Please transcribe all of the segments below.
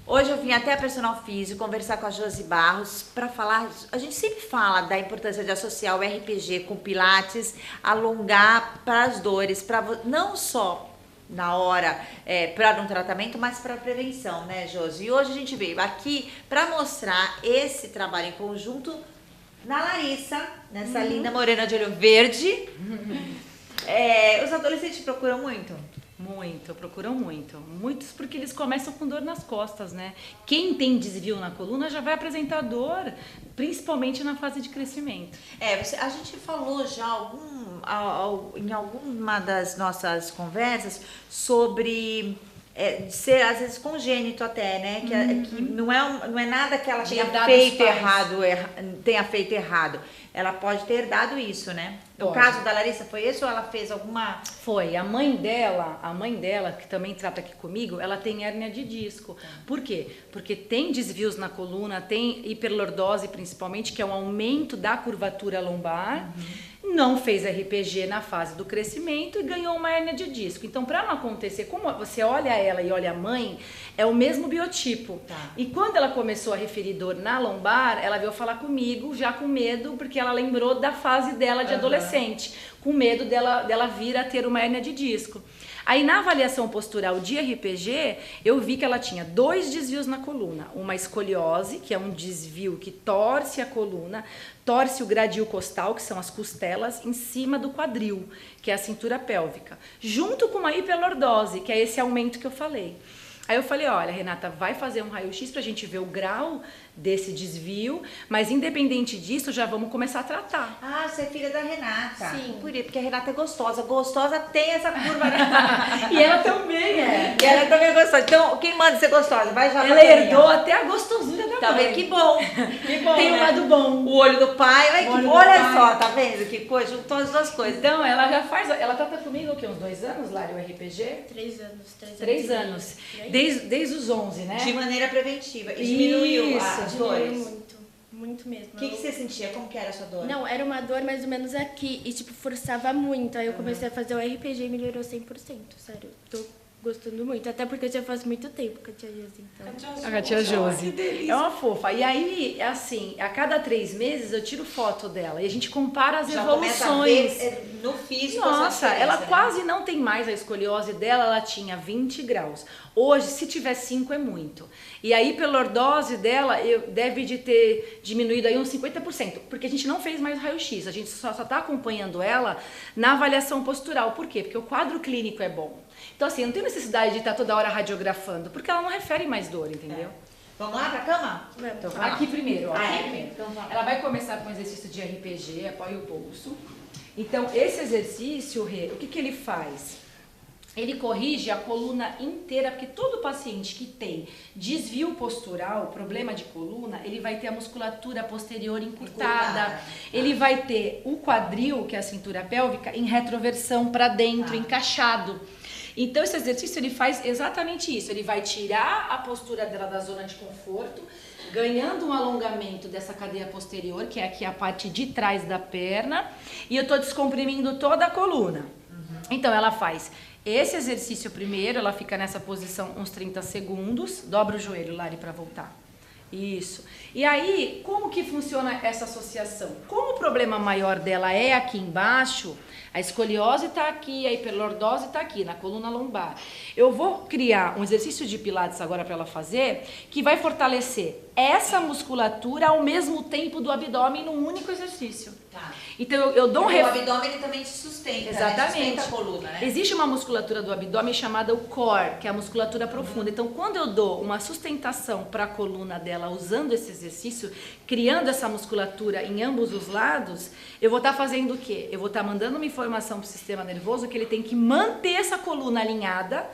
Hoje eu vim até a Personal Físico conversar com a Josi Barros para falar. A gente sempre fala da importância de associar o RPG com Pilates, alongar para as dores, para não só na hora para um tratamento, mas para prevenção, né, Josi? E hoje a gente veio aqui para mostrar esse trabalho em conjunto na Larissa, nessa linda morena de olho verde. Os adolescentes procuram muito? Muito, procuram muito. Muitos porque eles começam com dor nas costas, né? Quem tem desvio na coluna já vai apresentar dor, principalmente na fase de crescimento. A gente falou já em alguma das nossas conversas sobre ser às vezes congênito até, né? Que não é nada que ela tenha feito errado. Ela pode ter herdado isso, né? No caso da Larissa foi isso ou ela fez alguma... Foi, a mãe dela, que também trata aqui comigo, ela tem hérnia de disco. Por quê? Porque tem desvios na coluna, tem hiperlordose principalmente, que é um aumento da curvatura lombar. Não fez RPG na fase do crescimento e ganhou uma hérnia de disco. Então, para não acontecer, como você olha ela e olha a mãe, é o mesmo biotipo. E quando ela começou a referir dor na lombar, ela veio falar comigo já com medo, porque ela lembrou da fase dela de adolescente, com medo dela vir a ter uma hérnia de disco. Aí na avaliação postural de RPG, eu vi que ela tinha 2 desvios na coluna. Uma escoliose, que é um desvio que torce a coluna, torce o gradil costal, que são as costelas, em cima do quadril, que é a cintura pélvica. Junto com uma hiperlordose, que é esse aumento que eu falei. Aí eu falei, olha, Renata, vai fazer um raio-x pra gente ver o grau desse desvio, mas independente disso, já vamos começar a tratar. Ah, você é filha da Renata. Sim. Por isso, porque a Renata é gostosa. Gostosa tem essa curva, né? E ela também é. E ela também é gostosa. Então, quem manda ser gostosa? Vai já. Ela herdou até a gostosura da Tá mãe. vendo? Que bom. Que bom, Tem um né? lado bom. O olho do pai. Olha só, tá vendo? Que coisa, juntou as duas coisas. Então, ela já faz... Ela trata comigo o quê? Uns 2 anos, Lari, o RPG? 3 anos. 3 anos. Desde os 11, né? De maneira preventiva. E diminuiu as dores. Diminuiu muito mesmo. O que você sentia? Como que era a sua dor? Não, era uma dor mais ou menos aqui e, tipo, forçava muito. Aí eu comecei a fazer o RPG e melhorou 100%, sério. Tô gostando muito, até porque já faz muito tempo com a tia Josi, então. A tia Josi. Que delícia. É uma fofa. E aí, assim, a cada 3 meses eu tiro foto dela e a gente compara as Já evoluções. começa a ver no físico. Nossa, essa ela diferença, quase não tem mais a escoliose dela, ela tinha 20 graus. Hoje, se tiver 5 é muito. E a hiperlordose dela deve de ter diminuído aí uns 50%, porque a gente não fez mais raio-x, a gente só está acompanhando ela na avaliação postural. Por quê? Porque o quadro clínico é bom. Então, assim, não tem necessidade de estar toda hora radiografando, porque ela não refere mais dor, entendeu? Vamos lá pra cama? Então, aqui primeiro, ó. Ah, Aqui primeiro. Então, ela vai começar com o exercício de RPG, apoia o bolso. Então, esse exercício, o que ele faz? Ele corrige a coluna inteira, porque todo paciente que tem desvio postural, problema de coluna, ele vai ter a musculatura posterior encurtada. Ele vai ter o quadril, que é a cintura pélvica, em retroversão para dentro, encaixado. Então, esse exercício ele faz exatamente isso. Ele vai tirar a postura dela da zona de conforto, ganhando um alongamento dessa cadeia posterior, que é aqui a parte de trás da perna, e eu tô descomprimindo toda a coluna. Então, ela faz esse exercício primeiro, ela fica nessa posição uns 30 segundos, dobra o joelho, Lari, para voltar. Isso. E aí, como que funciona essa associação? Como o problema maior dela é aqui embaixo, a escoliose está aqui, a hiperlordose está aqui, na coluna lombar. Eu vou criar um exercício de pilates agora para ela fazer, que vai fortalecer essa musculatura ao mesmo tempo do abdômen num único exercício. Tá. Então eu dou um o abdômen ele também te sustenta, Exatamente. Né? Sustenta a coluna, né? Existe uma musculatura do abdômen chamada o core, que é a musculatura profunda. Então, quando eu dou uma sustentação para a coluna dela usando esse exercício, criando essa musculatura em ambos os lados, eu vou estar fazendo o quê? Eu vou estar mandando uma informação para o sistema nervoso que ele tem que manter essa coluna alinhada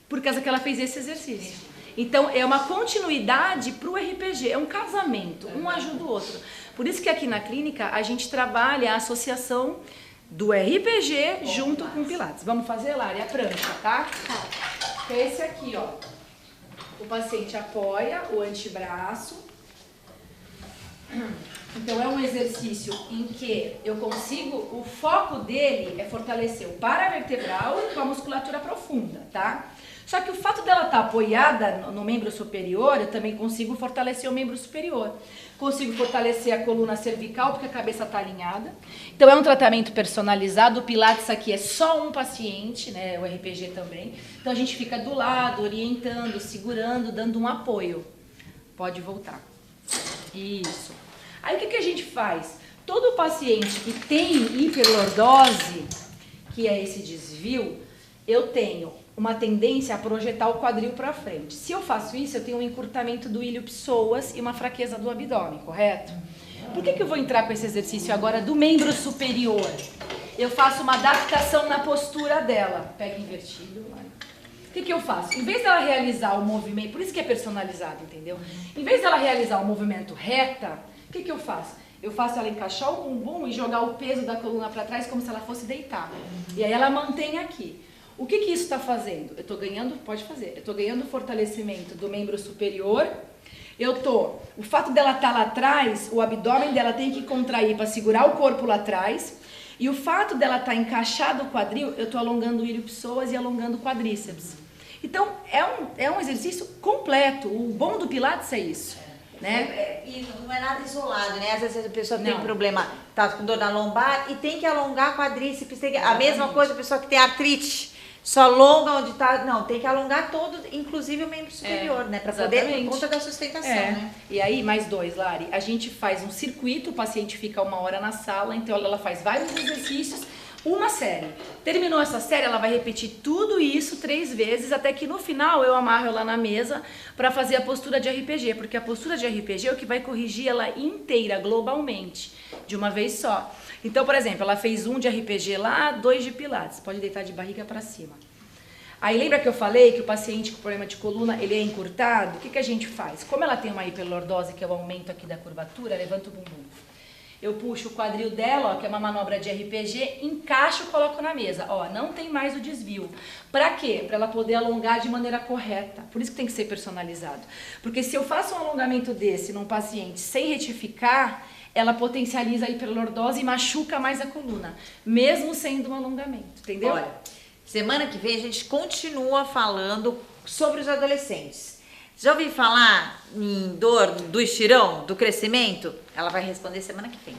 por causa que ela fez esse exercício. Então, é uma continuidade para o RPG, é um casamento, um ajuda o outro. Por isso que aqui na clínica a gente trabalha a associação do RPG junto com o Pilates. Vamos fazer, Lari, a prancha, tá? Que é esse aqui, ó. O paciente apoia o antebraço. Então, é um exercício em que eu consigo, o foco dele é fortalecer o paravertebral com a musculatura profunda, tá? Só que o fato dela estar apoiada no membro superior, eu também consigo fortalecer o membro superior. Consigo fortalecer a coluna cervical, porque a cabeça está alinhada. Então é um tratamento personalizado. O Pilates aqui é só um paciente, né? O RPG também. Então a gente fica do lado, orientando, segurando, dando um apoio. Pode voltar. Isso. Aí o que a gente faz? Todo paciente que tem hiperlordose, que é esse desvio, eu tenho uma tendência a projetar o quadril para frente. Se eu faço isso, eu tenho um encurtamento do ilho psoas e uma fraqueza do abdômen, correto? Por que eu vou entrar com esse exercício agora do membro superior? Eu faço uma adaptação na postura dela. Pega invertido. O que eu faço? Em vez dela realizar o movimento, por isso que é personalizado, entendeu? Em vez dela realizar o movimento reta, o que eu faço? Eu faço ela encaixar o bumbum e jogar o peso da coluna para trás como se ela fosse deitar. E aí ela mantém aqui. O que isso está fazendo? Eu estou ganhando, pode fazer, eu estou ganhando fortalecimento do membro superior. O fato dela estar lá atrás, o abdômen dela tem que contrair para segurar o corpo lá atrás. E o fato dela estar encaixado o quadril, eu estou alongando o ilho psoas e alongando o quadríceps. Então, é um exercício completo. O bom do Pilates é isso. Né? E não é nada isolado, né? Às vezes a pessoa tem problema, tá com dor na lombar e tem que alongar quadríceps. A mesma coisa a pessoa que tem artrite, só alonga onde tá. Não, tem que alongar todo, inclusive o membro superior, né? Para poder, por conta da sustentação, né? E aí, mais 2, Lari. A gente faz um circuito, o paciente fica 1 hora na sala, então ela faz vários exercícios. Uma série. Terminou essa série, ela vai repetir tudo isso 3 vezes, até que no final eu amarro ela na mesa para fazer a postura de RPG, porque a postura de RPG é o que vai corrigir ela inteira, globalmente, de uma vez só. Então, por exemplo, ela fez 1 de RPG lá, 2 de Pilates, pode deitar de barriga para cima. Aí lembra que eu falei que o paciente com problema de coluna, ele é encurtado? O que a gente faz? Como ela tem uma hiperlordose, que é o aumento aqui da curvatura, levanta o bumbum. Eu puxo o quadril dela, ó, que é uma manobra de RPG, encaixo e coloco na mesa. Ó, não tem mais o desvio. Pra quê? Pra ela poder alongar de maneira correta. Por isso que tem que ser personalizado. Porque se eu faço um alongamento desse num paciente sem retificar, ela potencializa a hiperlordose e machuca mais a coluna, mesmo sendo um alongamento, entendeu? Olha, semana que vem a gente continua falando sobre os adolescentes. Já ouviu falar em dor do estirão, do crescimento? Ela vai responder semana que vem.